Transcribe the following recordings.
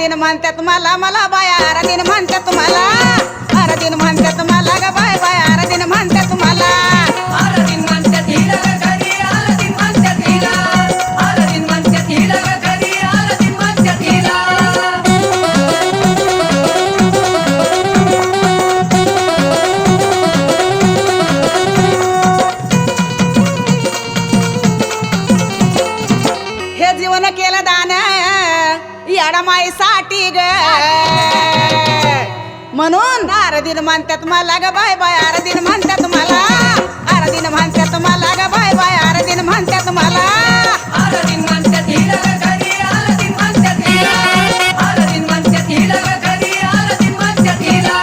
दिन म्हणतात मला मला बाया दिन म्हणतात मला दिन म्हणतात मला ग बाय बाया दिन म्हणतात मला दिन म्हणतात हिला ग घरी दिन म्हणतात हिला दिन म्हणतात हिला ग घरी दिन म्हणतात हिला हे जीवन केलं दान याडमाईसाठी ग म्हणून दिन म्हणतात मला ग बाय बाय दिन म्हणतात मला दिन म्हणतात मला ग बाय बाय दिन म्हणतात मला दिन म्हणतात हिला ग घरी दिन म्हणतात हिला दिन म्हणतात हिला ग घरी दिन म्हणतात हिला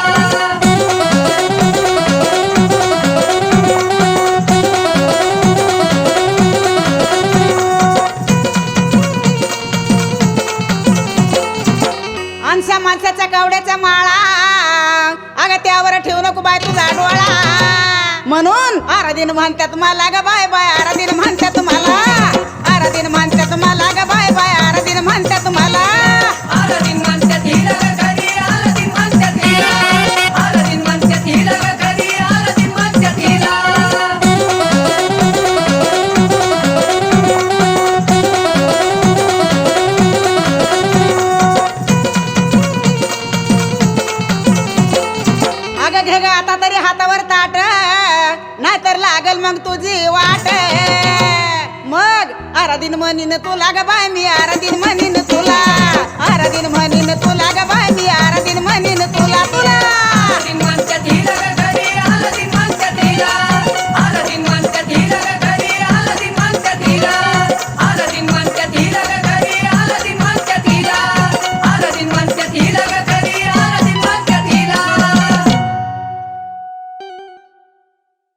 माणसा माणसाच्या कवड्याचा माळा अगं त्यावर ठेवू नको बाय तुझा डोळा म्हणून दिन म्हणतात मला ग बाय बाय दिन म्हणतात मला दिन म्हणतात मला ग बाय बाय दिन म्हणतात मला दिन म्हणतात हिला ग घरी दिन म्हणतात हिला दिन म्हणतात हिला ग घरी दिन म्हणतात हिला अगं घे ग आता तरी हातावर ताट नाहीतर लागल मग तुझी वाट मग दिन म्हणीन तुला ग बाय मी दिन म्हणीन तुला दिन म्हणीन तुला ग बाय मी दिन म्हणीन तुला तुला